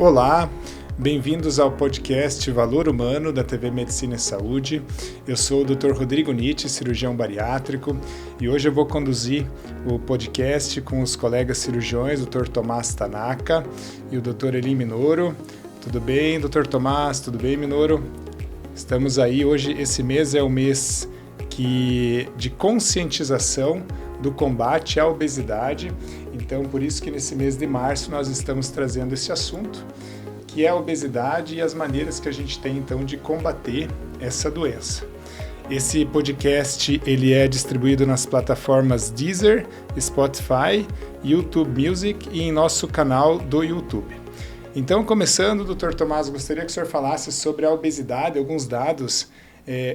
Olá, bem-vindos ao podcast Valor Humano da TV Medicina e Saúde. Eu sou o Dr. Rodrigo Nietzsche, cirurgião bariátrico, e hoje eu vou conduzir o podcast com os colegas cirurgiões, Dr. Tomás Tanaka e o Dr. Eli Minoro. Tudo bem, Dr. Tomás? Tudo bem, Minoro? Estamos aí hoje, esse mês é o mês de conscientização do combate à obesidade. Então, por isso que nesse mês de março nós estamos trazendo esse assunto, que é a obesidade e as maneiras que a gente tem, então, de combater essa doença. Esse podcast, ele é distribuído nas plataformas Deezer, Spotify, YouTube Music e em nosso canal do YouTube. Então, começando, Dr. Tomás, gostaria que o senhor falasse sobre a obesidade, alguns dados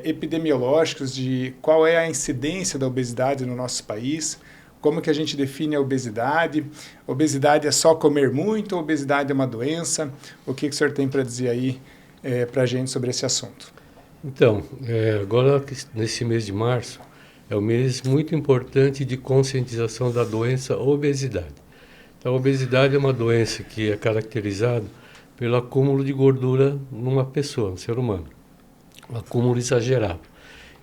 epidemiológicos de qual é a incidência da obesidade no nosso país, como que a gente define a obesidade. Obesidade é só comer muito, obesidade é uma doença? O que o senhor tem para dizer aí para a gente sobre esse assunto? Então, agora nesse mês de março, é um mês muito importante de conscientização da doença obesidade. Então, a obesidade é uma doença que é caracterizada pelo acúmulo de gordura numa pessoa, no ser humano. Um acúmulo exagerado.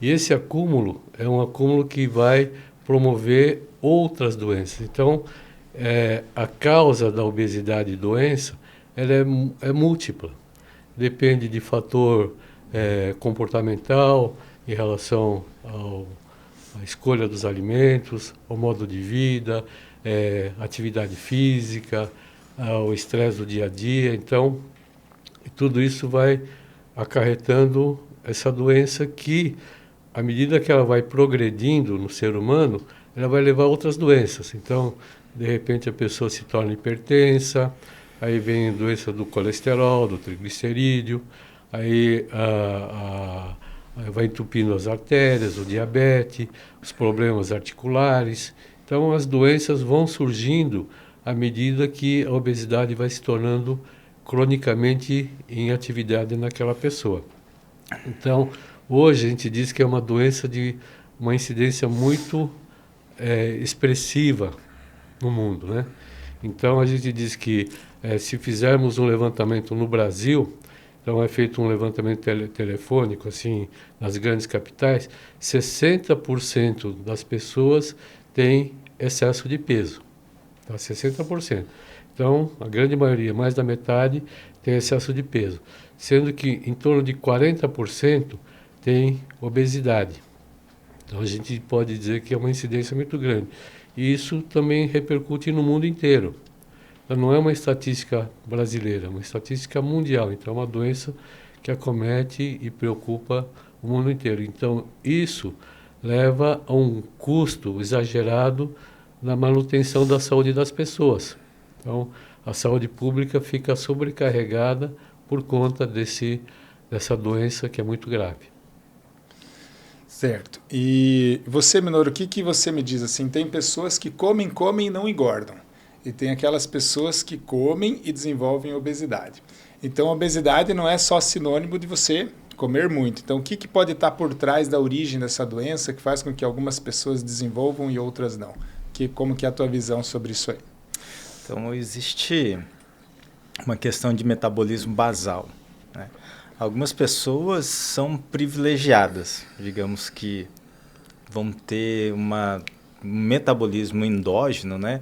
E esse acúmulo é um acúmulo que vai promover outras doenças. Então, a causa da obesidade e doença ela é múltipla. Depende de fator comportamental em relação à escolha dos alimentos, ao modo de vida, atividade física, ao estresse do dia a dia. Então, tudo isso vai acarretando essa doença que, à medida que ela vai progredindo no ser humano, ela vai levar a outras doenças. Então, de repente, a pessoa se torna hipertensa, aí vem a doença do colesterol, do triglicerídeo, aí vai entupindo as artérias, o diabetes, os problemas articulares. Então, as doenças vão surgindo à medida que a obesidade vai se tornando cronicamente em atividade naquela pessoa. Então, hoje a gente diz que é uma doença de uma incidência muito expressiva no mundo, né? Então, a gente diz que se fizermos um levantamento no Brasil, então é feito um levantamento telefônico, assim, nas grandes capitais, 60% das pessoas têm excesso de peso, tá? 60%. Então, a grande maioria, mais da metade, tem excesso de peso, sendo que em torno de 40% tem obesidade. Então, a gente pode dizer que é uma incidência muito grande. E isso também repercute no mundo inteiro. Então, não é uma estatística brasileira, é uma estatística mundial. Então, é uma doença que acomete e preocupa o mundo inteiro. Então, isso leva a um custo exagerado na manutenção da saúde das pessoas. Então, a saúde pública fica sobrecarregada por conta dessa doença que é muito grave. Certo. E você, Minoro, o que você me diz assim? Tem pessoas que comem e não engordam. E tem aquelas pessoas que comem e desenvolvem obesidade. Então, a obesidade não é só sinônimo de você comer muito. Então, o que pode estar por trás da origem dessa doença que faz com que algumas pessoas desenvolvam e outras não? Como que é a tua visão sobre isso aí? Então, existe uma questão de metabolismo basal, né? Algumas pessoas são privilegiadas, digamos que vão ter um metabolismo endógeno, né,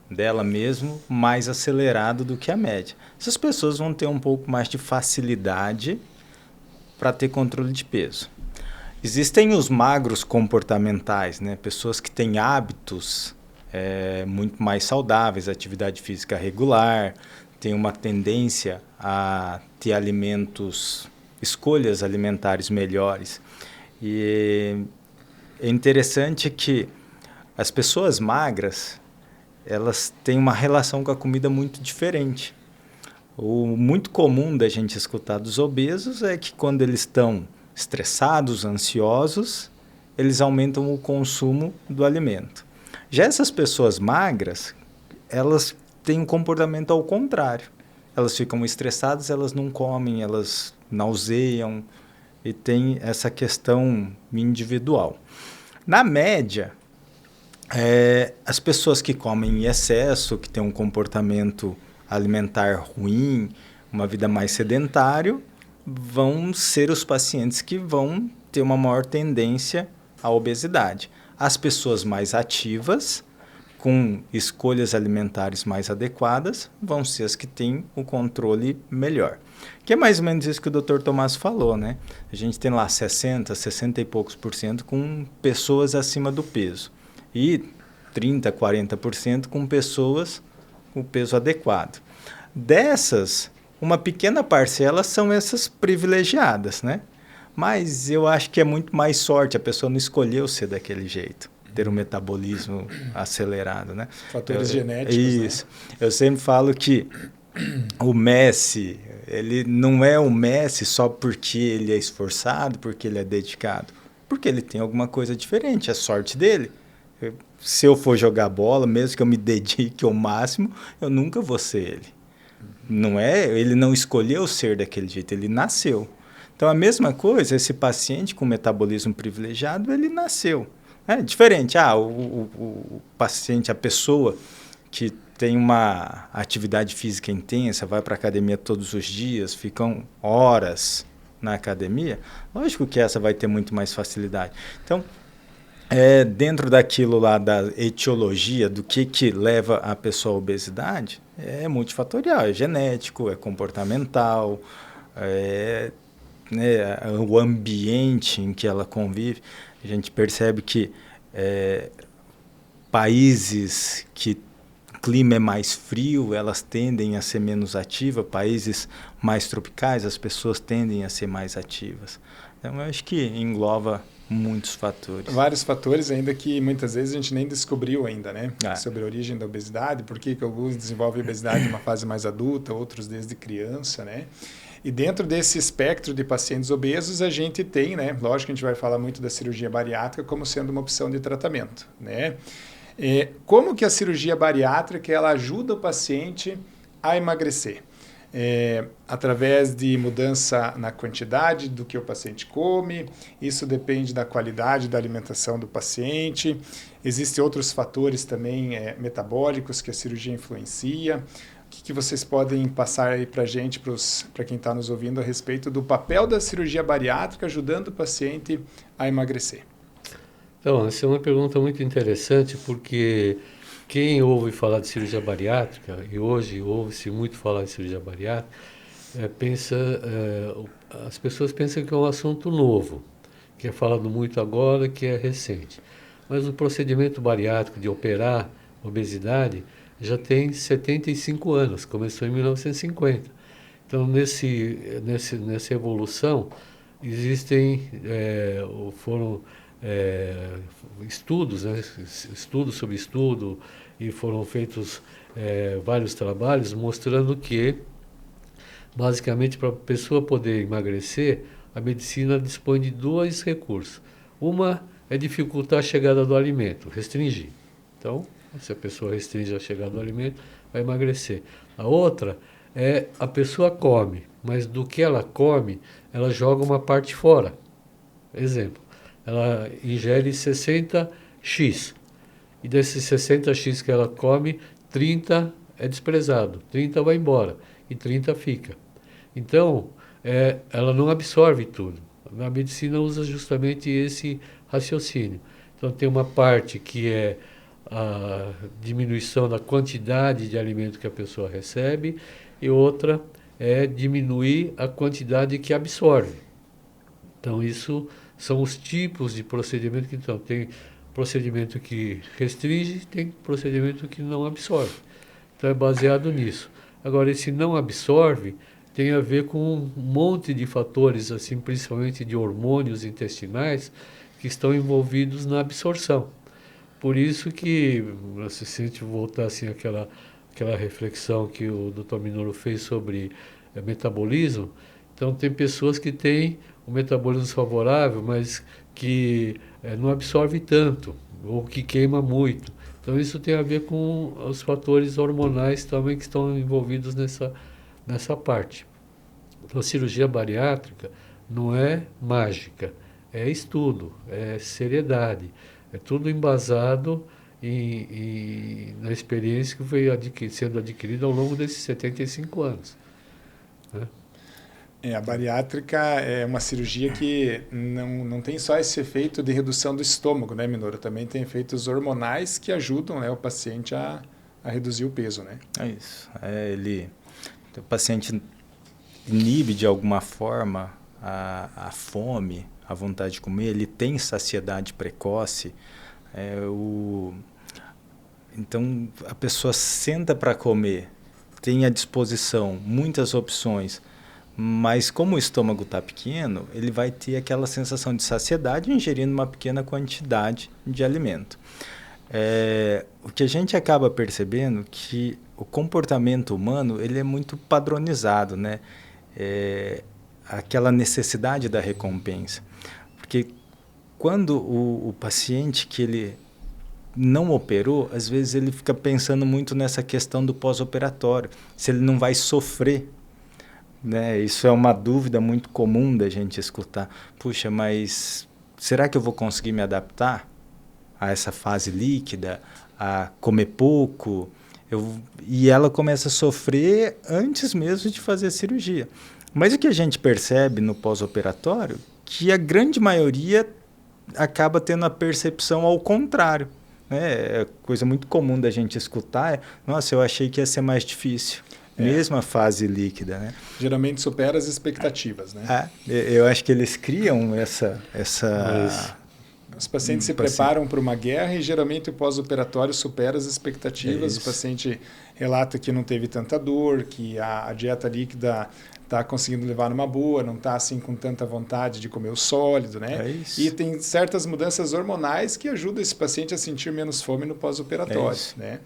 dela mesmo mais acelerado do que a média. Essas pessoas vão ter um pouco mais de facilidade para ter controle de peso. Existem os magros comportamentais, né, pessoas que têm hábitos muito mais saudáveis, atividade física regular, tem uma tendência a ter escolhas alimentares melhores. E é interessante que as pessoas magras, elas têm uma relação com a comida muito diferente. O muito comum da gente escutar dos obesos é que quando eles estão estressados, ansiosos, eles aumentam o consumo do alimento. Já essas pessoas magras, elas têm um comportamento ao contrário. Elas ficam estressadas, elas não comem, elas nauseiam e tem essa questão individual. Na média, as pessoas que comem em excesso, que têm um comportamento alimentar ruim, uma vida mais sedentária, vão ser os pacientes que vão ter uma maior tendência à obesidade. As pessoas mais ativas, com escolhas alimentares mais adequadas, vão ser as que têm o controle melhor. Que é mais ou menos isso que o Dr. Tomás falou, né? A gente tem lá 60 e poucos por cento com pessoas acima do peso. E 30, 40% com pessoas com peso adequado. Dessas, uma pequena parcela são essas privilegiadas, né? Mas eu acho que é muito mais sorte, a pessoa não escolheu ser daquele jeito, ter um metabolismo acelerado, né? Fatores genéticos, isso. Né? Eu sempre falo que o Messi, ele não é o Messi só porque ele é esforçado, porque ele é dedicado, porque ele tem alguma coisa diferente, é sorte dele. Se eu for jogar bola, mesmo que eu me dedique ao máximo, eu nunca vou ser ele. Não é, ele não escolheu ser daquele jeito, ele nasceu. Então, a mesma coisa, esse paciente com metabolismo privilegiado, ele nasceu. É diferente. O paciente, a pessoa que tem uma atividade física intensa, vai para a academia todos os dias, ficam horas na academia, lógico que essa vai ter muito mais facilidade. Então, dentro daquilo lá da etiologia, do que leva a pessoa à obesidade, é multifatorial, é genético, é comportamental, o ambiente em que ela convive. A gente percebe que países que o clima é mais frio, elas tendem a ser menos ativas, países mais tropicais, as pessoas tendem a ser mais ativas. Então, eu acho que engloba muitos fatores. Vários fatores ainda que muitas vezes a gente nem descobriu ainda, né? Sobre a origem da obesidade, por que alguns desenvolvem obesidade em uma fase mais adulta, outros desde criança, né? E dentro desse espectro de pacientes obesos, a gente tem, né? Lógico que a gente vai falar muito da cirurgia bariátrica como sendo uma opção de tratamento, né? Como que a cirurgia bariátrica ela ajuda o paciente a emagrecer? Através de mudança na quantidade do que o paciente come, isso depende da qualidade da alimentação do paciente. Existem outros fatores também metabólicos que a cirurgia influencia. O que vocês podem passar aí para a gente, para quem está nos ouvindo, a respeito do papel da cirurgia bariátrica ajudando o paciente a emagrecer? Então, essa é uma pergunta muito interessante, porque quem ouve falar de cirurgia bariátrica, e hoje ouve-se muito falar de cirurgia bariátrica, as pessoas pensam que é um assunto novo, que é falado muito agora, que é recente. Mas o procedimento bariátrico de operar obesidade já tem 75 anos, começou em 1950. Então, nessa evolução, foram estudos, né? Estudo sobre estudo, e foram feitos vários trabalhos mostrando que, basicamente, para a pessoa poder emagrecer, a medicina dispõe de dois recursos. Uma é dificultar a chegada do alimento, restringir. Então, se a pessoa restringe a chegada do alimento, vai emagrecer. A outra é a pessoa come, mas do que ela come, ela joga uma parte fora. Exemplo, ela ingere 60x, e desses 60x que ela come, 30 é desprezado, 30 vai embora e 30 fica. Então, ela não absorve tudo. A medicina usa justamente esse raciocínio. Então, tem uma parte que é a diminuição da quantidade de alimento que a pessoa recebe, e outra é diminuir a quantidade que absorve. Então, isso são os tipos de procedimento que então, tem procedimento que restringe, tem procedimento que não absorve. Então, é baseado nisso. Agora, esse não absorve tem a ver com um monte de fatores, assim, principalmente de hormônios intestinais, que estão envolvidos na absorção. Por isso que, se a gente voltar assim, aquela reflexão que o Dr. Minoro fez sobre metabolismo, então tem pessoas que têm um metabolismo favorável, mas que não absorve tanto, ou que queima muito. Então isso tem a ver com os fatores hormonais também que estão envolvidos nessa parte. Então a cirurgia bariátrica não é mágica, é estudo, é seriedade. É tudo embasado na experiência que foi sendo adquirida ao longo desses 75 anos. Né? A bariátrica é uma cirurgia que não tem só esse efeito de redução do estômago, né, Minoru? Também tem efeitos hormonais que ajudam, né, o paciente a reduzir o peso, né? É isso. O paciente inibe de alguma forma a fome, a vontade de comer, ele tem saciedade precoce. Então, a pessoa senta para comer, tem à disposição muitas opções, mas como o estômago está pequeno, ele vai ter aquela sensação de saciedade ingerindo uma pequena quantidade de alimento. O que a gente acaba percebendo que o comportamento humano ele é muito padronizado, né? Aquela necessidade da recompensa. Porque quando o paciente que ele não operou, às vezes ele fica pensando muito nessa questão do pós-operatório, se ele não vai sofrer. Né? Isso é uma dúvida muito comum da gente escutar. Puxa, mas será que eu vou conseguir me adaptar a essa fase líquida, a comer pouco? E ela começa a sofrer antes mesmo de fazer a cirurgia. Mas o que a gente percebe no pós-operatório que a grande maioria acaba tendo a percepção ao contrário. Né? É coisa muito comum da gente escutar. Nossa, eu achei que ia ser mais difícil. Mesmo a fase líquida, né? Geralmente supera as expectativas, né? Eu acho que eles criam essa... Os pacientes se preparam para uma guerra e geralmente o pós-operatório supera as expectativas. O paciente relata que não teve tanta dor, que a dieta líquida está conseguindo levar numa boa, não está assim com tanta vontade de comer o sólido, né? E tem certas mudanças hormonais que ajudam esse paciente a sentir menos fome no pós-operatório, né?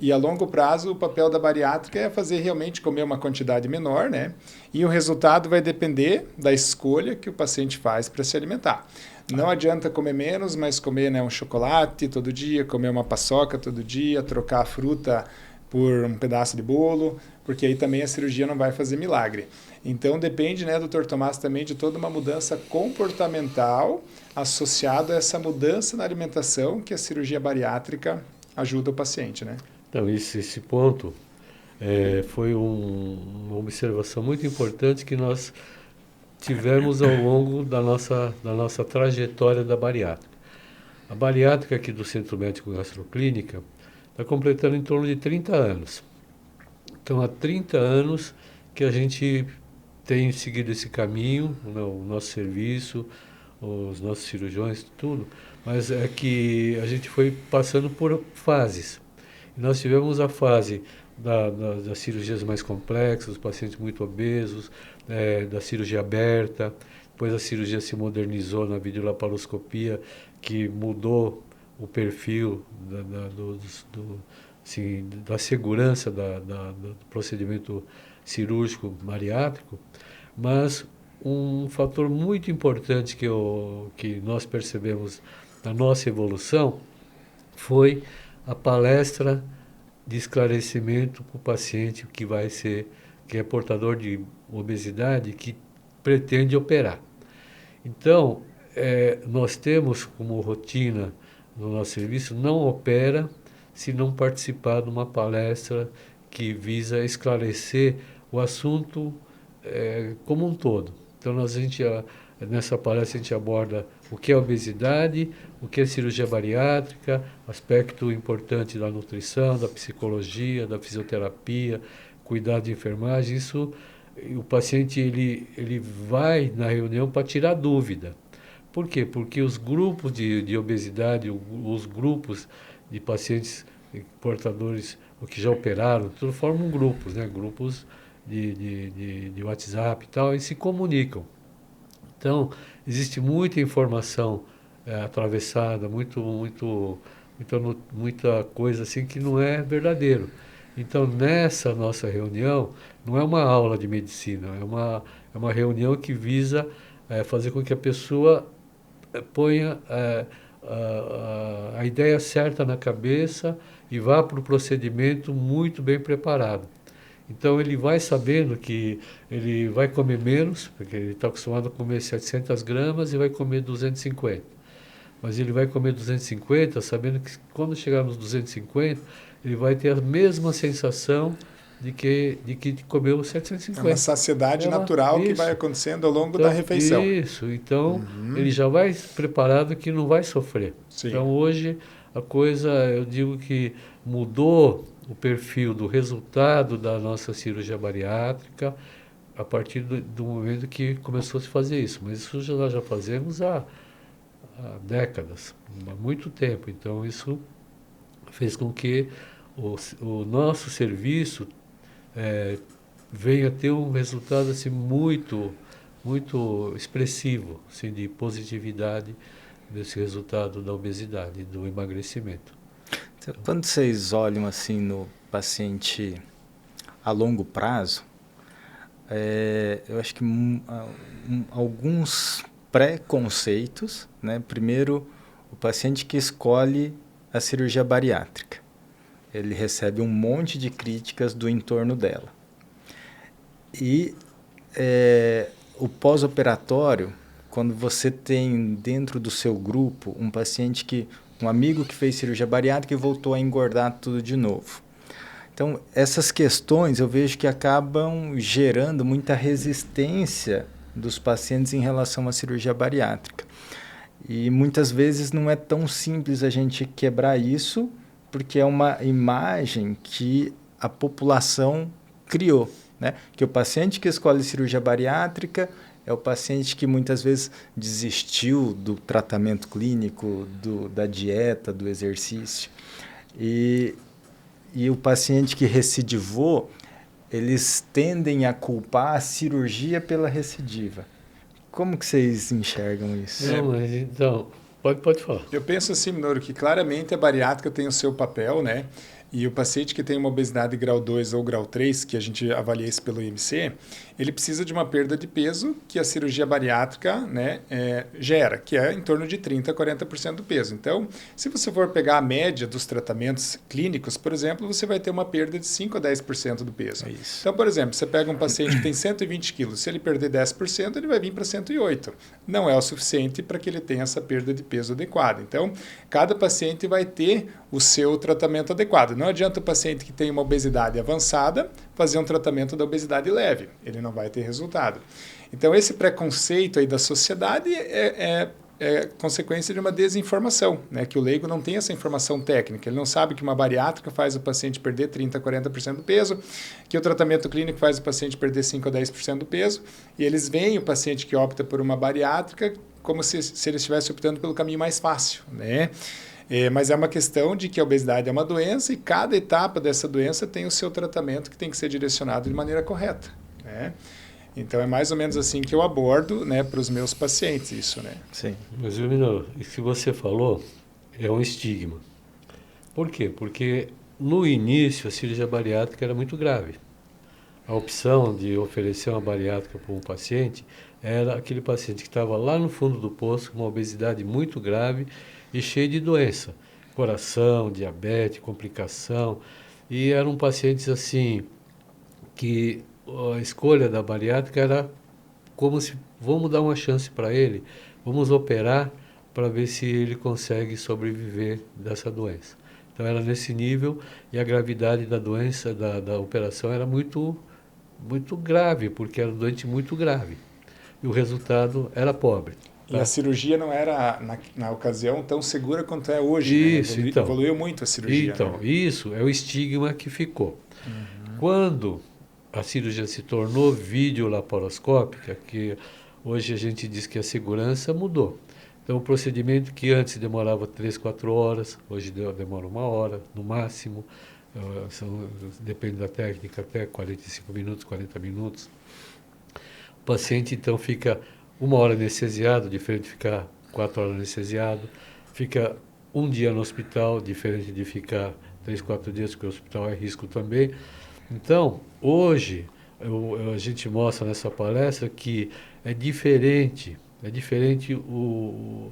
E a longo prazo, o papel da bariátrica é fazer realmente comer uma quantidade menor, né? E o resultado vai depender da escolha que o paciente faz para se alimentar. Não adianta comer menos, mas comer, né, um chocolate todo dia, comer uma paçoca todo dia, trocar a fruta por um pedaço de bolo, porque aí também a cirurgia não vai fazer milagre. Então depende, né, Dr. Tomás, também de toda uma mudança comportamental associada a essa mudança na alimentação que a cirurgia bariátrica ajuda o paciente, né? Então, esse ponto foi uma observação muito importante que nós tivemos ao longo da nossa trajetória da bariátrica. A bariátrica aqui do Centro Médico Gastroclínica está completando em torno de 30 anos. Então, há 30 anos que a gente tem seguido esse caminho, né, o nosso serviço, os nossos cirurgiões, tudo, mas é que a gente foi passando por fases. E nós tivemos a fase das cirurgias mais complexas, os pacientes muito obesos, da cirurgia aberta, depois a cirurgia se modernizou na videolaparoscopia, que mudou o perfil da segurança do procedimento cirúrgico bariátrico, mas um fator muito importante que nós percebemos na nossa evolução foi a palestra de esclarecimento para o paciente que é portador de obesidade, que pretende operar. Então, nós temos como rotina no nosso serviço, não opera se não participar de uma palestra que visa esclarecer o assunto como um todo. Então, nessa palestra a gente aborda o que é obesidade, o que é cirurgia bariátrica, aspecto importante da nutrição, da psicologia, da fisioterapia, cuidado de enfermagem. Isso, o paciente ele vai na reunião para tirar dúvida. Por quê? Porque os grupos de obesidade, os grupos de pacientes portadores, ou que já operaram, tudo formam grupos, né? Grupos de WhatsApp e tal, e se comunicam. Então, existe muita informação atravessada, muita coisa assim que não é verdadeiro. Então, nessa nossa reunião, não é uma aula de medicina, é uma reunião que visa fazer com que a pessoa ponha a ideia certa na cabeça e vá para o procedimento muito bem preparado. Então, ele vai sabendo que ele vai comer menos, porque ele está acostumado a comer 700 gramas e vai comer 250. mas ele vai comer 250, sabendo que quando chegar nos 250, ele vai ter a mesma sensação de que comeu 750. É uma saciedade natural que vai acontecendo ao longo da refeição. Isso, então ele já vai preparado que não vai sofrer. Sim. Então hoje a coisa, eu digo que mudou o perfil do resultado da nossa cirurgia bariátrica a partir do momento que começou a se fazer isso. Mas isso nós já fazemos há décadas, há muito tempo. Então isso fez com que o nosso serviço venha a ter um resultado assim, muito expressivo, assim, de positividade desse resultado da obesidade, do emagrecimento. Então, quando vocês olham assim no paciente a longo prazo, eu acho que alguns preconceitos, né? Primeiro, o paciente que escolhe a cirurgia bariátrica, ele recebe um monte de críticas do entorno dela. E o pós-operatório, quando você tem dentro do seu grupo um amigo que fez cirurgia bariátrica e voltou a engordar tudo de novo. Então, essas questões eu vejo que acabam gerando muita resistência dos pacientes em relação à cirurgia bariátrica. E muitas vezes não é tão simples a gente quebrar isso, porque é uma imagem que a população criou, né? Que o paciente que escolhe cirurgia bariátrica é o paciente que muitas vezes desistiu do tratamento clínico, da dieta, do exercício. E o paciente que recidivou, eles tendem a culpar a cirurgia pela recidiva. Como que vocês enxergam isso? Não, mas então, pode falar. Eu penso assim, Minoru, que claramente a bariátrica tem o seu papel, né? E o paciente que tem uma obesidade grau 2 ou grau 3, que a gente avalia isso pelo IMC, ele precisa de uma perda de peso que a cirurgia bariátrica, né, gera, que é em torno de 30% a 40% do peso. Então, se você for pegar a média dos tratamentos clínicos, por exemplo, você vai ter uma perda de 5% a 10% do peso. É isso. Então, por exemplo, você pega um paciente que tem 120 quilos, se ele perder 10%, ele vai vir para 108. Não é o suficiente para que ele tenha essa perda de peso adequada. Então, cada paciente vai ter o seu tratamento adequado. Não adianta o paciente que tem uma obesidade avançada fazer um tratamento da obesidade leve. Ele não vai ter resultado. Então, esse preconceito aí da sociedade é consequência de uma desinformação, né? Que o leigo não tem essa informação técnica. Ele não sabe que uma bariátrica faz o paciente perder 30% a 40% do peso, que o tratamento clínico faz o paciente perder 5% a 10% do peso, e eles veem o paciente que opta por uma bariátrica como se ele estivesse optando pelo caminho mais fácil, né? Mas é uma questão de que a obesidade é uma doença e cada etapa dessa doença tem o seu tratamento que tem que ser direcionado de maneira correta, né? Então é mais ou menos assim que eu abordo, né, para os meus pacientes isso, né? Sim. Mas, Minoru, isso que você falou é um estigma. Por quê? Porque no início a cirurgia bariátrica era muito grave. A opção de oferecer uma bariátrica para um paciente era aquele paciente que estava lá no fundo do poço, com uma obesidade muito grave e cheio de doença, coração, diabetes, complicação, e eram pacientes assim que a escolha da bariátrica era como se vamos dar uma chance para ele, vamos operar para ver se ele consegue sobreviver dessa doença. Então era nesse nível e a gravidade da doença, da operação era muito grave, porque era um doente muito grave. E o resultado era pobre. E a cirurgia não era, na ocasião, tão segura quanto é hoje. Isso, né? então. Evoluiu muito a cirurgia. Então, né? Isso é o estigma que ficou. Quando a cirurgia se tornou videolaparoscópica, que hoje a gente diz que a segurança mudou. Então, o procedimento que antes demorava 3, 4 horas, hoje demora 1 hora, no máximo. Depende da técnica, até 45 minutos, 40 minutos. O paciente, então, fica 1 hora anestesiado, diferente de ficar 4 horas anestesiado. Fica 1 dia no hospital, diferente de ficar 3, 4 dias, porque o hospital é risco também. Então, hoje, a gente mostra nessa palestra que é diferente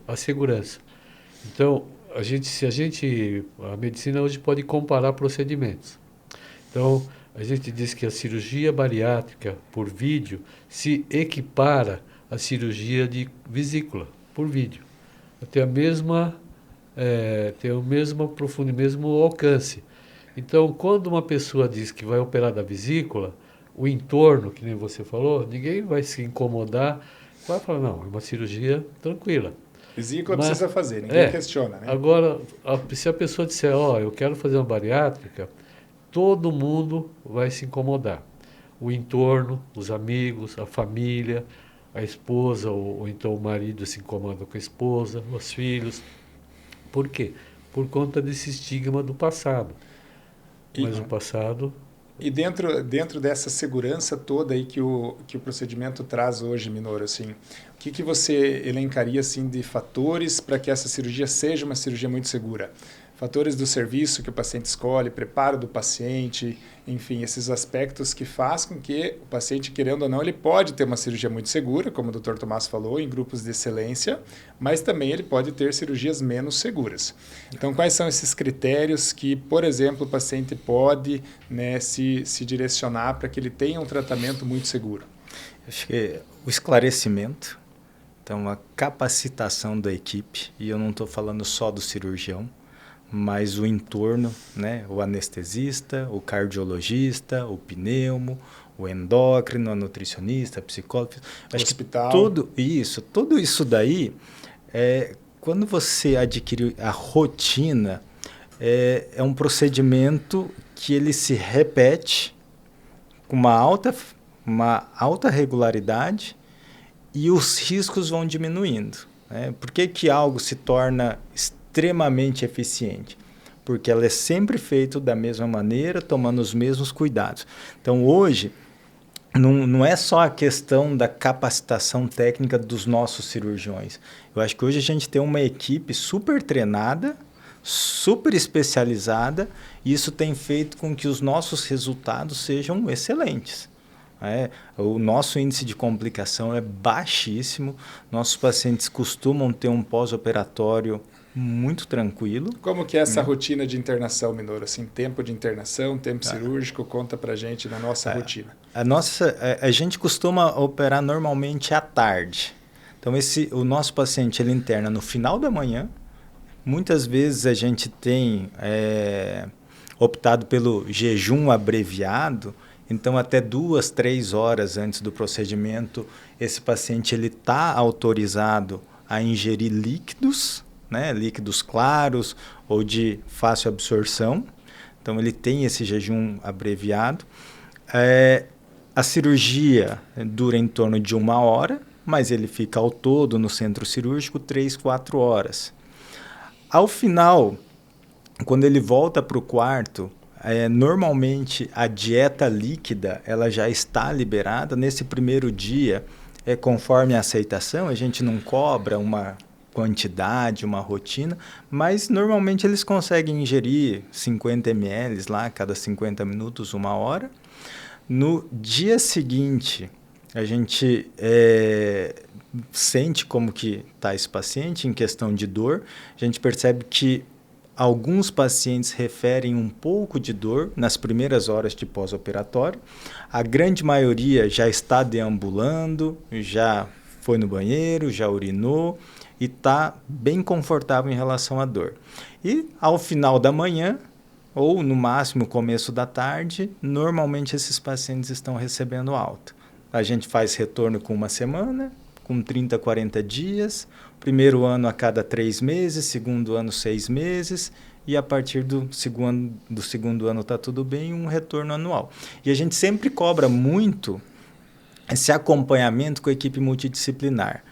a segurança. Então, a medicina hoje pode comparar procedimentos. Então, a gente diz que a cirurgia bariátrica por vídeo se equipara à cirurgia de vesícula por vídeo. tem o mesmo profundidade, mesmo alcance. Então, quando uma pessoa diz que vai operar da vesícula, o entorno, que nem você falou, ninguém vai se incomodar, vai falar, não, é uma cirurgia tranquila. Vesícula precisa fazer, ninguém questiona, né? Agora, se a pessoa disser, eu quero fazer uma bariátrica, todo mundo vai se incomodar. O entorno, os amigos, a família, a esposa, ou então o marido se incomoda com a esposa, os filhos. Por quê? Por conta desse estigma do passado. Mas o passado... E dentro dessa segurança toda aí que o procedimento traz hoje, Minoro, assim, o que você elencaria assim, de fatores para que essa cirurgia seja uma cirurgia muito segura? Fatores do serviço que o paciente escolhe, preparo do paciente, enfim, esses aspectos que faz com que o paciente, querendo ou não, ele pode ter uma cirurgia muito segura, como o Dr. Tomás falou, em grupos de excelência, mas também ele pode ter cirurgias menos seguras. Então, quais são esses critérios que, por exemplo, o paciente pode, né, se direcionar para que ele tenha um tratamento muito seguro? Acho que o esclarecimento, então a capacitação da equipe, e eu não estou falando só do cirurgião, mas o entorno, né? O anestesista, o cardiologista, o pneumo, o endócrino, a nutricionista, a psicóloga. Acho hospital. Que tudo isso daí, quando você adquire a rotina, é um procedimento que ele se repete com uma alta regularidade e os riscos vão diminuindo. Né? Por que algo se torna extremamente eficiente? Porque ela é sempre feita da mesma maneira, tomando os mesmos cuidados. Então, hoje, não é só a questão da capacitação técnica dos nossos cirurgiões. Eu acho que hoje a gente tem uma equipe super treinada, super especializada, e isso tem feito com que os nossos resultados sejam excelentes. O nosso índice de complicação é baixíssimo, nossos pacientes costumam ter um pós-operatório muito tranquilo. Como que é essa rotina de internação, Minoro? Assim, tempo de internação, tempo cirúrgico, conta pra gente na nossa rotina. A gente costuma operar normalmente à tarde. Então, o nosso paciente ele interna no final da manhã. Muitas vezes a gente tem optado pelo jejum abreviado. Então, até 2, 3 horas antes do procedimento, esse paciente está autorizado a ingerir líquidos, né, líquidos claros ou de fácil absorção. Então, ele tem esse jejum abreviado. A cirurgia dura em torno de 1 hora, mas ele fica ao todo no centro cirúrgico 3, 4 horas. Ao final, quando ele volta para o quarto, normalmente a dieta líquida ela já está liberada. Nesse primeiro dia, conforme a aceitação, a gente não cobra uma quantidade, uma rotina, mas normalmente eles conseguem ingerir 50 ml lá a cada 50 minutos, 1 hora. No dia seguinte, a gente sente como que está esse paciente em questão de dor. A gente percebe que alguns pacientes referem um pouco de dor nas primeiras horas de pós-operatório. A grande maioria já está deambulando, já foi no banheiro, já urinou e está bem confortável em relação à dor. E ao final da manhã, ou no máximo começo da tarde, normalmente esses pacientes estão recebendo alta. A gente faz retorno com 1 semana, com 30, 40 dias, primeiro ano a cada 3 meses, segundo ano 6 meses, e a partir do segundo ano está tudo bem, um retorno anual. E a gente sempre cobra muito esse acompanhamento com a equipe multidisciplinar.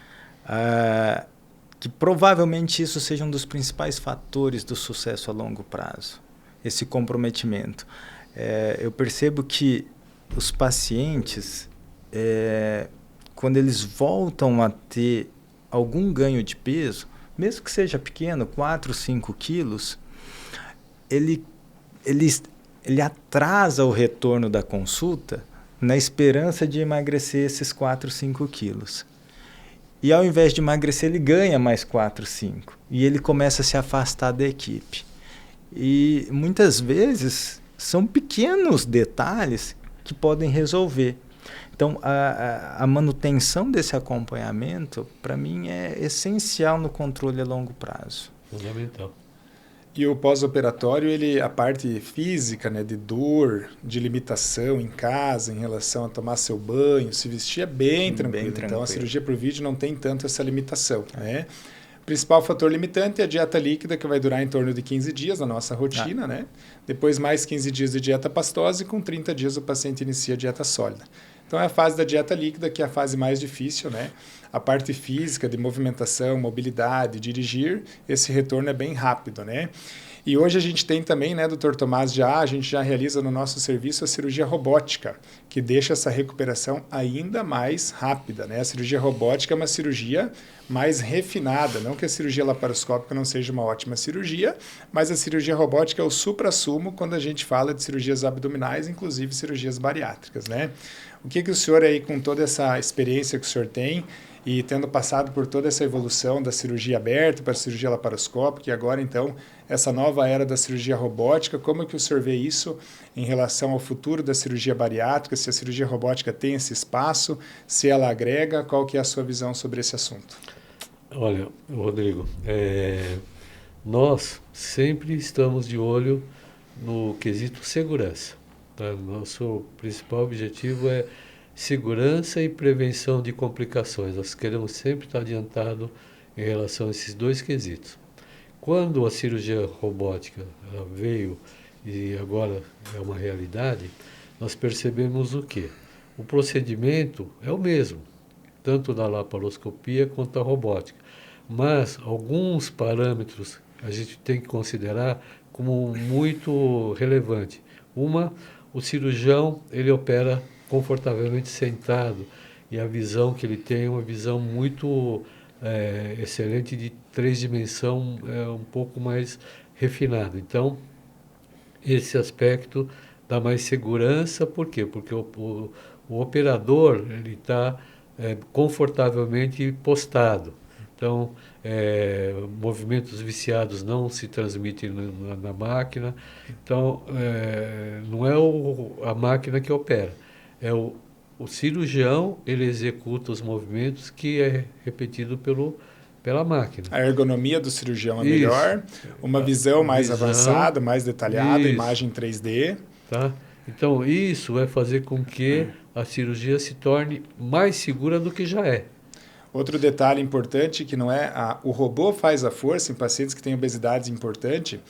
Que provavelmente isso seja um dos principais fatores do sucesso a longo prazo, esse comprometimento. Eu percebo que os pacientes, quando eles voltam a ter algum ganho de peso, mesmo que seja pequeno, 4, 5 quilos, ele atrasa o retorno da consulta na esperança de emagrecer esses 4, 5 quilos. E ao invés de emagrecer, ele ganha mais 4, 5. E ele começa a se afastar da equipe. E muitas vezes são pequenos detalhes que podem resolver. Então, a manutenção desse acompanhamento, para mim, é essencial no controle a longo prazo. Fundamental. E o pós-operatório, a parte física, né, de dor, de limitação em casa, em relação a tomar seu banho, se vestir, é bem tranquilo. Então, a cirurgia por vídeo não tem tanto essa limitação, né? O principal fator limitante é a dieta líquida, que vai durar em torno de 15 dias na nossa rotina, né? Depois, mais 15 dias de dieta pastosa e com 30 dias o paciente inicia a dieta sólida. Então, é a fase da dieta líquida, que é a fase mais difícil, né? A parte física, de movimentação, mobilidade, dirigir, esse retorno é bem rápido, né? E hoje a gente tem também, né, Dr. Tomás, a gente já realiza no nosso serviço a cirurgia robótica, que deixa essa recuperação ainda mais rápida, né? A cirurgia robótica é uma cirurgia mais refinada, não que a cirurgia laparoscópica não seja uma ótima cirurgia, mas a cirurgia robótica é o suprassumo quando a gente fala de cirurgias abdominais, inclusive cirurgias bariátricas, né? O que o senhor aí, com toda essa experiência que o senhor tem, e tendo passado por toda essa evolução da cirurgia aberta para a cirurgia laparoscópica e agora, então, essa nova era da cirurgia robótica, como é que o senhor vê isso em relação ao futuro da cirurgia bariátrica, se a cirurgia robótica tem esse espaço, se ela agrega, qual que é a sua visão sobre esse assunto? Olha, Rodrigo, nós sempre estamos de olho no quesito segurança. Tá? Nosso principal objetivo é segurança e prevenção de complicações. Nós queremos sempre estar adiantado em relação a esses dois quesitos. Quando a cirurgia robótica ela veio e agora é uma realidade, nós percebemos o quê? O procedimento é o mesmo, tanto na laparoscopia quanto na robótica. Mas alguns parâmetros a gente tem que considerar como muito relevante. O cirurgião ele opera confortavelmente sentado e a visão que ele tem é uma visão muito excelente de 3 dimensões, um pouco mais refinado. Então, esse aspecto dá mais segurança, por quê? Porque o operador ele está confortavelmente postado. Então, movimentos viciados não se transmitem na máquina. Então, não é a máquina que opera. É o cirurgião, ele executa os movimentos que é repetido pela máquina. A ergonomia do cirurgião é melhor, uma visão mais avançada, mais detalhada, imagem 3D. Tá? Então, isso vai fazer com que a cirurgia se torne mais segura do que já é. Outro detalhe importante, que não é o robô faz a força em pacientes que têm obesidade importante,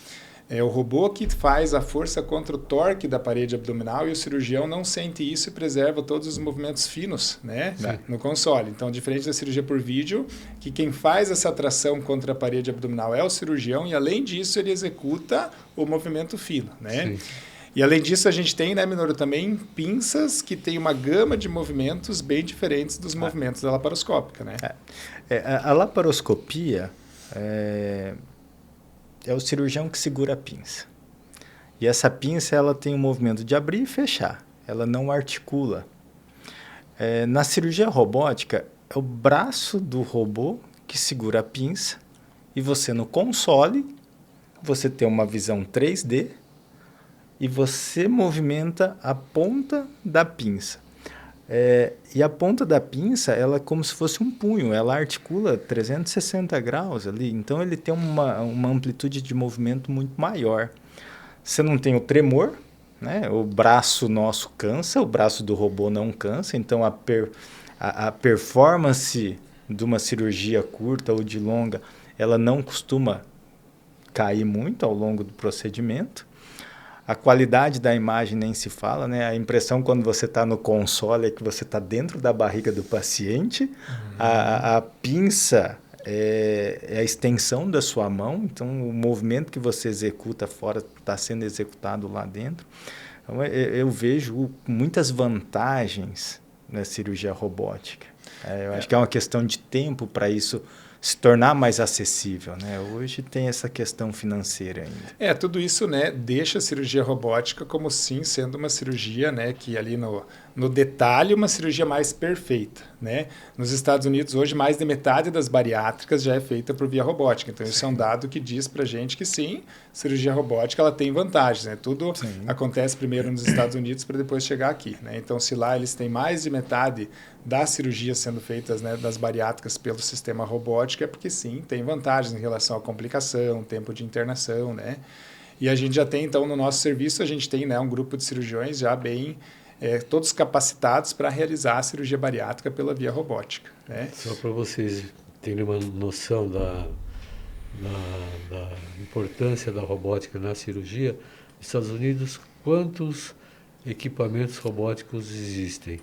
é o robô que faz a força contra o torque da parede abdominal e o cirurgião não sente isso e preserva todos os movimentos finos, né, no console. Então, diferente da cirurgia por vídeo, que quem faz essa tração contra a parede abdominal é o cirurgião e, além disso, ele executa o movimento fino, né? Sim. E, além disso, a gente tem, né, Minoru, também pinças que tem uma gama de movimentos bem diferentes dos movimentos da laparoscópica, né? A laparoscopia é o cirurgião que segura a pinça. E essa pinça ela tem o movimento de abrir e fechar. Ela não articula. Na cirurgia robótica, é o braço do robô que segura a pinça e você no console, você tem uma visão 3D e você movimenta a ponta da pinça. E a ponta da pinça, ela é como se fosse um punho, ela articula 360 graus ali, então ele tem uma amplitude de movimento muito maior. Você não tem o tremor, né? O braço nosso cansa, o braço do robô não cansa, então a performance de uma cirurgia curta ou de longa, ela não costuma cair muito ao longo do procedimento. A qualidade da imagem nem se fala, né? A impressão quando você está no console é que você está dentro da barriga do paciente. A pinça é a extensão da sua mão, então o movimento que você executa fora está sendo executado lá dentro. Então, eu vejo muitas vantagens na cirurgia robótica. Eu acho que é uma questão de tempo para isso se tornar mais acessível, né? Hoje tem essa questão financeira ainda. Tudo isso, né, deixa a cirurgia robótica como sim sendo uma cirurgia, né, que ali no no detalhe, uma cirurgia mais perfeita, né? Nos Estados Unidos, hoje, mais de metade das bariátricas já é feita por via robótica. Então, isso é um dado que diz para a gente que sim, cirurgia robótica ela tem vantagens, né? Tudo acontece primeiro nos Estados Unidos para depois chegar aqui, né? Então, se lá eles têm mais de metade das cirurgias sendo feitas, né, das bariátricas pelo sistema robótico, é porque sim, tem vantagens em relação à complicação, tempo de internação, né? E a gente já tem, então, no nosso serviço, a gente tem, né, um grupo de cirurgiões já bem todos capacitados para realizar a cirurgia bariátrica pela via robótica, né? Só para vocês terem uma noção da importância da robótica na cirurgia, nos Estados Unidos, quantos equipamentos robóticos existem?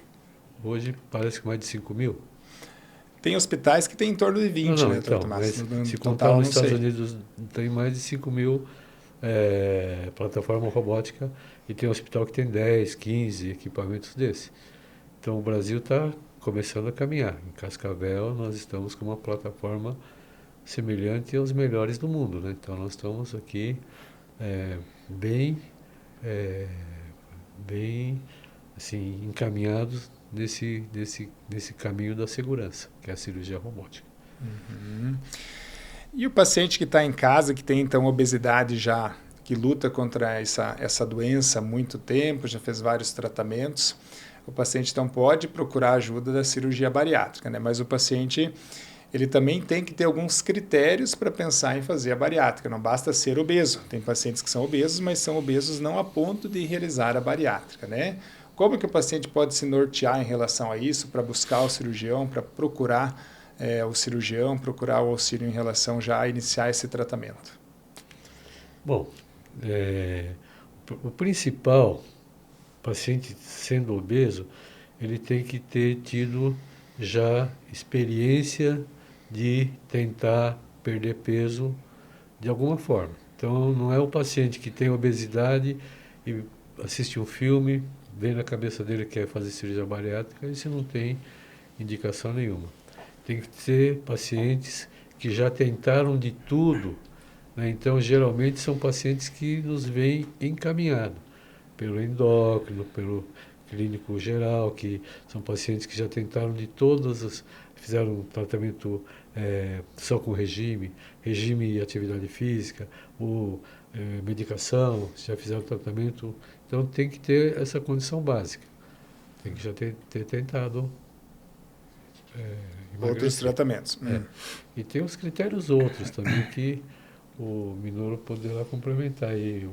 Hoje parece que mais de 5 mil. Tem hospitais que tem em torno de 20, não, né, então, Tomás? se contar nos Estados Unidos, tem mais de 5 mil plataforma robótica e tem hospital que tem 10, 15 equipamentos desse. Então o Brasil está começando a caminhar. Em Cascavel nós estamos com uma plataforma semelhante aos melhores do mundo, né? Então nós estamos aqui bem assim, encaminhados nesse caminho da segurança, que é a cirurgia robótica. Uhum. E o paciente que está em casa, que tem então obesidade já, que luta contra essa doença há muito tempo, já fez vários tratamentos, o paciente então pode procurar ajuda da cirurgia bariátrica, né? Mas o paciente ele também tem que ter alguns critérios para pensar em fazer a bariátrica, não basta ser obeso. Tem pacientes que são obesos, mas são obesos não a ponto de realizar a bariátrica, né? Como que o paciente pode se nortear em relação a isso, para buscar o cirurgião, para procurar o cirurgião, procurar o auxílio em relação já a iniciar esse tratamento? Bom, o principal, paciente sendo obeso, ele tem que ter tido já experiência de tentar perder peso de alguma forma. Então, não é o paciente que tem obesidade e assiste um filme, vem na cabeça dele que quer fazer cirurgia bariátrica, esse não tem indicação nenhuma. Tem que ser pacientes que já tentaram de tudo, né? Então, geralmente, são pacientes que nos vêm encaminhados pelo endócrino, pelo clínico geral, que são pacientes que já tentaram de todas fizeram um tratamento só com regime e atividade física, ou medicação, já fizeram tratamento. Então, tem que ter essa condição básica. Tem que já ter tentado outros tratamentos. E tem os critérios outros também que o Minoro poderá complementar aí.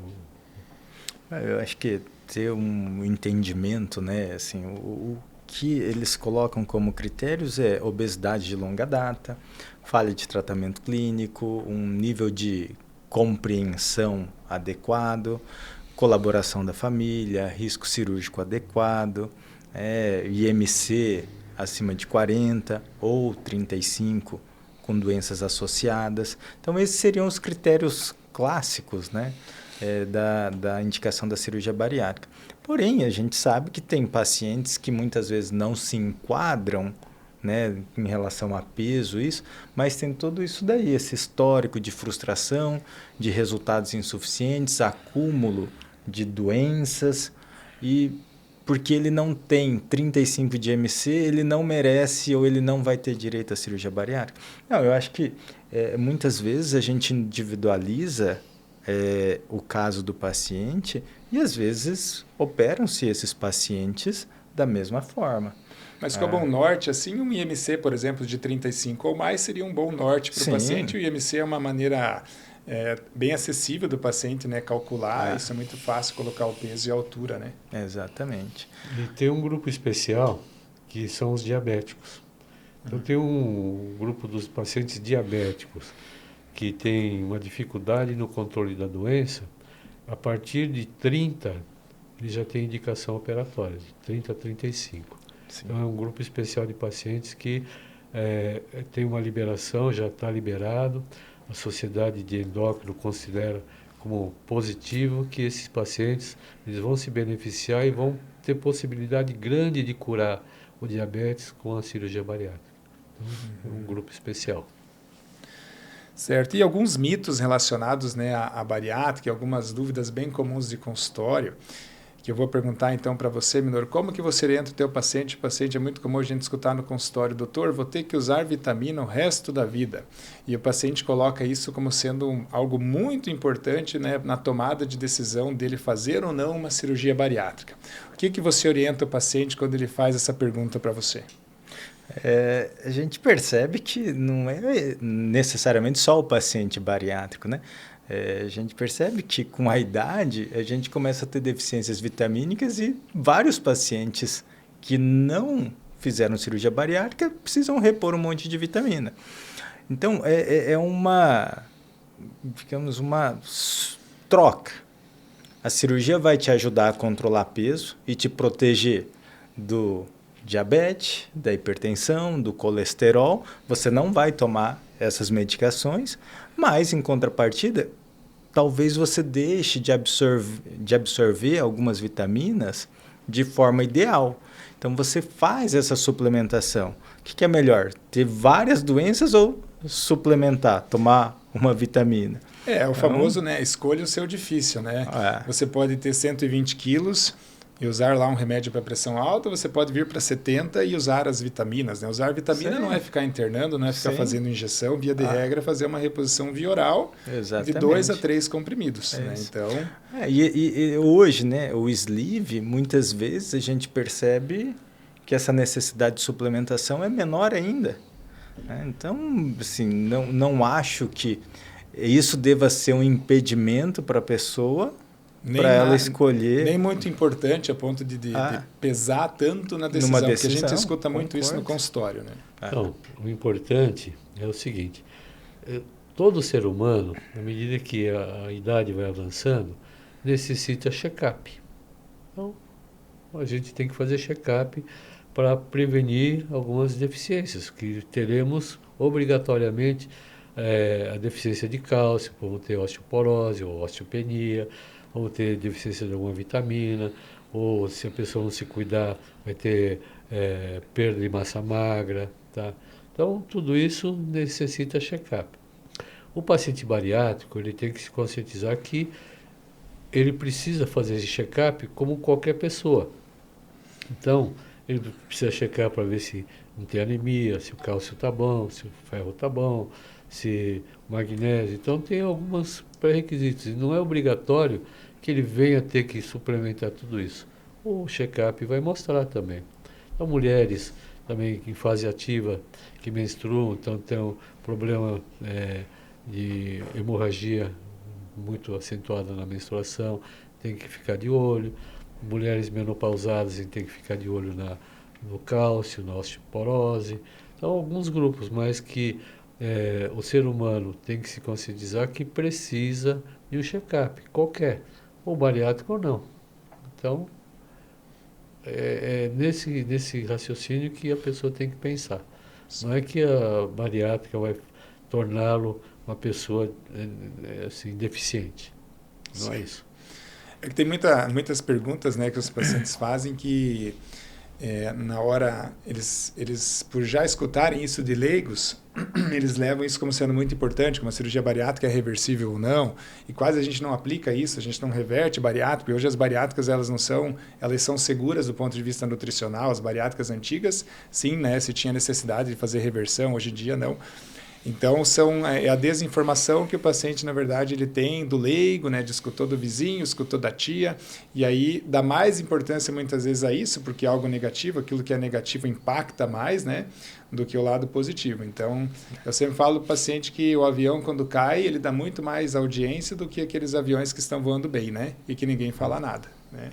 Eu acho que ter um entendimento, né, assim, o que eles colocam como critérios é obesidade de longa data, falha de tratamento clínico, um nível de compreensão adequado, colaboração da família, risco cirúrgico adequado, IMC acima de 40 ou 35 com doenças associadas. Então, esses seriam os critérios clássicos, né, da indicação da cirurgia bariátrica. Porém, a gente sabe que tem pacientes que muitas vezes não se enquadram, né, em relação a peso, mas tem tudo isso daí, esse histórico de frustração, de resultados insuficientes, acúmulo de doenças, e porque ele não tem 35 de IMC, ele não merece ou ele não vai ter direito à cirurgia bariátrica. Não, eu acho que muitas vezes a gente individualiza o caso do paciente e às vezes operam-se esses pacientes da mesma forma. Mas com o bom norte, assim, um IMC, por exemplo, de 35 ou mais seria um bom norte para o paciente. O IMC é uma maneira bem acessível do paciente, né, calcular. Isso é muito fácil, colocar o peso e a altura, né? Exatamente. E tem um grupo especial que são os diabéticos. Então tem um grupo dos pacientes diabéticos que tem uma dificuldade no controle da doença. A partir de 30, ele já tem indicação operatória, de 30 a 35. Sim. Então, é um grupo especial de pacientes que tem uma liberação, já está liberado. A Sociedade de Endócrino considera como positivo que esses pacientes eles vão se beneficiar e vão ter possibilidade grande de curar o diabetes com a cirurgia bariátrica. Então, é um grupo especial. Certo. E alguns mitos relacionados, né, à bariátrica, algumas dúvidas bem comuns de consultório, que que eu vou perguntar então para você, Minoro, como que você orienta o teu paciente? O paciente é muito comum a gente escutar no consultório, doutor, vou ter que usar vitamina o resto da vida. E o paciente coloca isso como sendo algo muito importante, né, na tomada de decisão dele fazer ou não uma cirurgia bariátrica. O que você orienta o paciente quando ele faz essa pergunta para você? A gente percebe que não é necessariamente só o paciente bariátrico, né? A gente percebe que com a idade a gente começa a ter deficiências vitamínicas e vários pacientes que não fizeram cirurgia bariátrica precisam repor um monte de vitamina. Então, digamos, uma troca. A cirurgia vai te ajudar a controlar peso e te proteger do diabetes, da hipertensão, do colesterol. Você não vai tomar essas medicações, mas, em contrapartida, talvez você deixe de absorver algumas vitaminas de forma ideal. Então, você faz essa suplementação. O que é melhor? Ter várias doenças ou suplementar, tomar uma vitamina? O famoso, né? Escolha o seu difícil, né? Você pode ter 120 quilos e usar lá um remédio para pressão alta, você pode vir para 70 e usar as vitaminas, né? Usar vitamina não é ficar internando, não é ficar fazendo injeção, via de regra, fazer uma reposição via oral de 2 a 3 comprimidos, né? Então... E hoje, né, o sleeve, muitas vezes a gente percebe que essa necessidade de suplementação é menor ainda, né? Então, assim, não acho que isso deva ser um impedimento para a pessoa, para ela escolher. Nem muito importante a ponto de pesar tanto na decisão, porque a gente escuta muito isso no consultório, né? Então, o importante é o seguinte, todo ser humano, à medida que a idade vai avançando, necessita check-up. Então, a gente tem que fazer check-up para prevenir algumas deficiências, que teremos obrigatoriamente a deficiência de cálcio, vamos ter osteoporose ou osteopenia, ou ter deficiência de alguma vitamina, ou se a pessoa não se cuidar, vai ter perda de massa magra, tá? Então, tudo isso necessita check-up. O paciente bariátrico, ele tem que se conscientizar que ele precisa fazer esse check-up como qualquer pessoa. Então, ele precisa checar para ver se não tem anemia, se o cálcio está bom, se o ferro está bom, se o magnésio. Então, tem alguns pré-requisitos. E não é obrigatório que ele venha ter que suplementar tudo isso. O check-up vai mostrar também. Então, mulheres também em fase ativa, que menstruam, então tem um problema de hemorragia muito acentuada na menstruação, tem que ficar de olho. Mulheres menopausadas, tem que ficar de olho no cálcio, na osteoporose. Então, alguns grupos, mas que o ser humano tem que se conscientizar que precisa de um check-up, qualquer, ou bariátrico ou não. Então, nesse raciocínio que a pessoa tem que pensar. Não é que a bariátrica vai torná-lo uma pessoa assim, deficiente. Não é isso. É que tem muitas perguntas, né, que os pacientes fazem que na hora, eles por já escutarem isso de leigos, eles levam isso como sendo muito importante, como a cirurgia bariátrica é reversível ou não, e quase a gente não aplica isso, a gente não reverte bariátrico, e hoje as bariátricas elas são seguras do ponto de vista nutricional, as bariátricas antigas, sim, né, se tinha necessidade de fazer reversão, hoje em dia não. Então, é a desinformação que o paciente, na verdade, ele tem do leigo, né? Escutou do vizinho, escutou da tia, e aí dá mais importância muitas vezes a isso, porque é algo negativo, aquilo que é negativo impacta mais, né? Do que o lado positivo. Então, eu sempre falo para o paciente que o avião, quando cai, ele dá muito mais audiência do que aqueles aviões que estão voando bem, né? E que ninguém fala nada, né?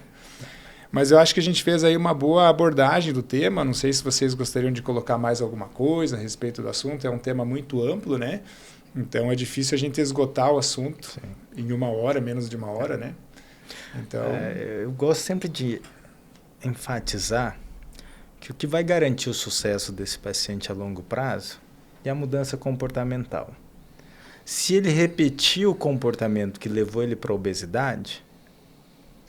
Mas eu acho que a gente fez aí uma boa abordagem do tema. Não sei se vocês gostariam de colocar mais alguma coisa a respeito do assunto. É um tema muito amplo, né? Então é difícil a gente esgotar o assunto em 1 hora, menos de 1 hora, né? Então... eu gosto sempre de enfatizar que o que vai garantir o sucesso desse paciente a longo prazo é a mudança comportamental. Se ele repetir o comportamento que levou ele para a obesidade,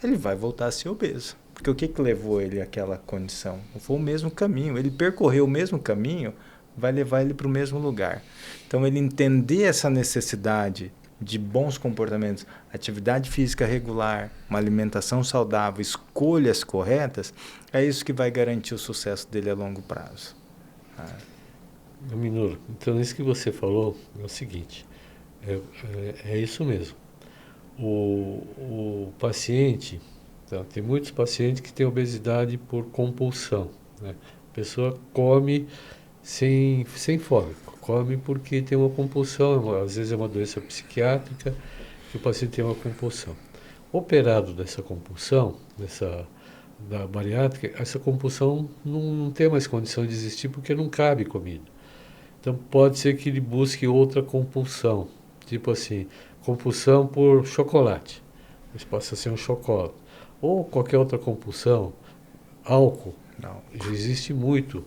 ele vai voltar a ser obeso. Porque o que levou ele àquela condição? Foi o mesmo caminho. Ele percorreu o mesmo caminho, vai levar ele para o mesmo lugar. Então, ele entender essa necessidade de bons comportamentos, atividade física regular, uma alimentação saudável, escolhas corretas, é isso que vai garantir o sucesso dele a longo prazo. Minoro, então isso que você falou é o seguinte, é isso mesmo. O paciente, tá, tem muitos pacientes que têm obesidade por compulsão, né? A pessoa come sem fome, come porque tem uma compulsão, às vezes é uma doença psiquiátrica que o paciente tem uma compulsão. Operado dessa compulsão, da bariátrica, essa compulsão não tem mais condição de existir porque não cabe comida. Então pode ser que ele busque outra compulsão, tipo assim, compulsão por chocolate, isso passa a ser um chocolate, ou qualquer outra compulsão, álcool, já existe muito.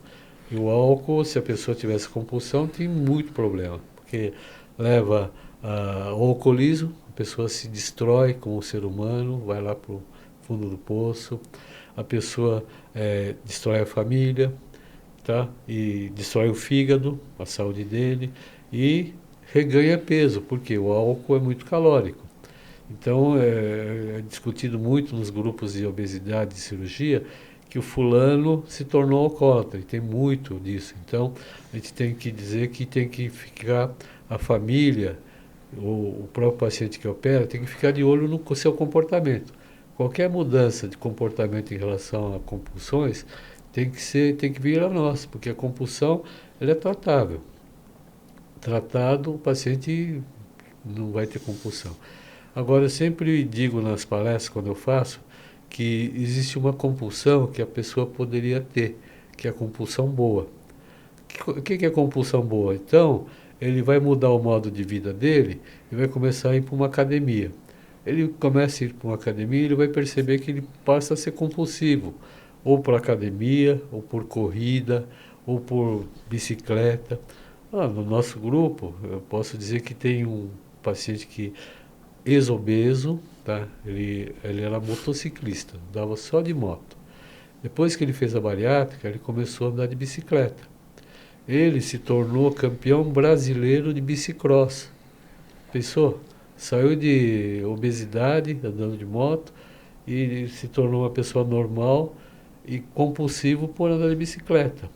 E o álcool, se a pessoa tivesse compulsão, tem muito problema, porque leva ao alcoolismo, a pessoa se destrói como ser humano, vai lá para o fundo do poço, a pessoa destrói a família, tá? E destrói o fígado, a saúde dele, e reganha peso, porque o álcool é muito calórico. Então, é discutido muito nos grupos de obesidade e cirurgia que o fulano se tornou alcoólatra, e tem muito disso. Então, a gente tem que dizer que tem que ficar, a família, o próprio paciente que opera, tem que ficar de olho no seu comportamento. Qualquer mudança de comportamento em relação a compulsões tem que vir a nós, porque a compulsão ela é tratável. Tratado, o paciente não vai ter compulsão. Agora, eu sempre digo nas palestras, quando eu faço, que existe uma compulsão que a pessoa poderia ter, que é a compulsão boa. O que é compulsão boa? Então, ele vai mudar o modo de vida dele e vai começar a ir para uma academia. Ele começa a ir para uma academia e ele vai perceber que ele passa a ser compulsivo, ou por academia, ou por corrida, ou por bicicleta. No nosso grupo, eu posso dizer que tem um paciente que ex-obeso, tá? Ele era motociclista, andava só de moto. Depois que ele fez a bariátrica, ele começou a andar de bicicleta. Ele se tornou campeão brasileiro de bicicross. Pensou? Saiu de obesidade, andando de moto, e se tornou uma pessoa normal e compulsivo por andar de bicicleta.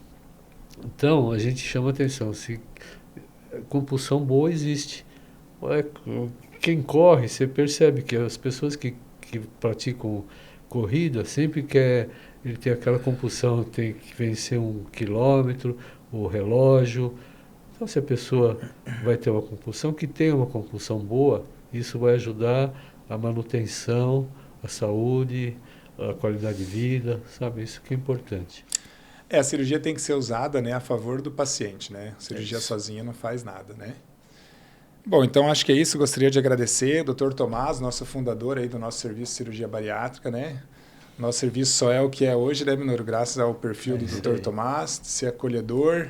Então, a gente chama atenção, se compulsão boa existe. Quem corre, você percebe que as pessoas que praticam corrida sempre quer, ele tem aquela compulsão, tem que vencer 1 quilômetro, o relógio. Então, se a pessoa vai ter uma compulsão, que tenha uma compulsão boa, isso vai ajudar a manutenção, a saúde, a qualidade de vida, sabe? Isso que é importante. A cirurgia tem que ser usada, né, a favor do paciente, né? A cirurgia sozinha não faz nada, né? Bom, então acho que é isso. Gostaria de agradecer ao Dr. Tomás, nosso fundador aí do nosso serviço de cirurgia bariátrica, né? Nosso serviço só é o que é hoje, né, Minoro? Graças ao perfil do Dr. Tomás, de ser acolhedor,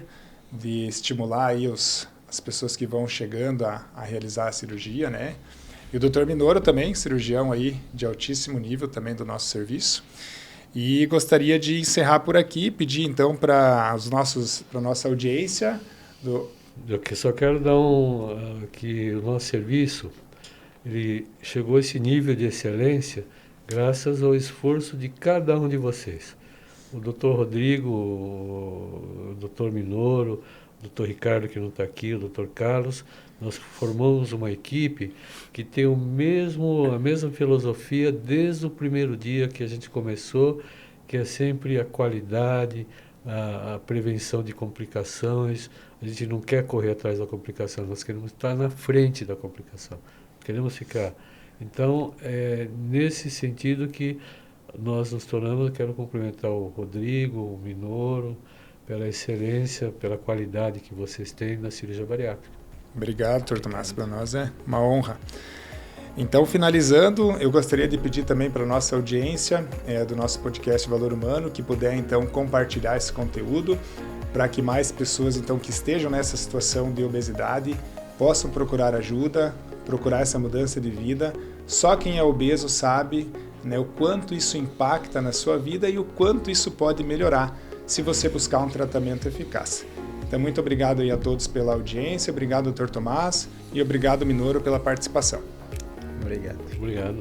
de estimular aí as pessoas que vão chegando a realizar a cirurgia, né? E o Dr. Minoro também, cirurgião aí de altíssimo nível também do nosso serviço. E gostaria de encerrar por aqui, pedir então para a nossa audiência... Eu só quero dar que o nosso serviço ele chegou a esse nível de excelência graças ao esforço de cada um de vocês. O Dr. Rodrigo, o Dr. Minoro, o Dr. Ricardo, que não está aqui, o Dr. Carlos, nós formamos uma equipe que tem a mesma filosofia desde o primeiro dia que a gente começou, que é sempre a qualidade, a prevenção de complicações. A gente não quer correr atrás da complicação, nós queremos estar na frente da complicação, queremos ficar. Então, é nesse sentido que nós nos tornamos. Quero cumprimentar o Rodrigo, o Minoro, pela excelência, pela qualidade que vocês têm na cirurgia bariátrica. Obrigado, Dr. Tomás, para nós é uma honra. Então, finalizando, eu gostaria de pedir também para a nossa audiência do nosso podcast Valor Humano, que puder então compartilhar esse conteúdo, para que mais pessoas então que estejam nessa situação de obesidade possam procurar ajuda, procurar essa mudança de vida. Só quem é obeso sabe, né, o quanto isso impacta na sua vida e o quanto isso pode melhorar se você buscar um tratamento eficaz. Então, muito obrigado aí a todos pela audiência, obrigado, Dr. Tomás, e obrigado, Minoro, pela participação. Obrigado. Obrigado.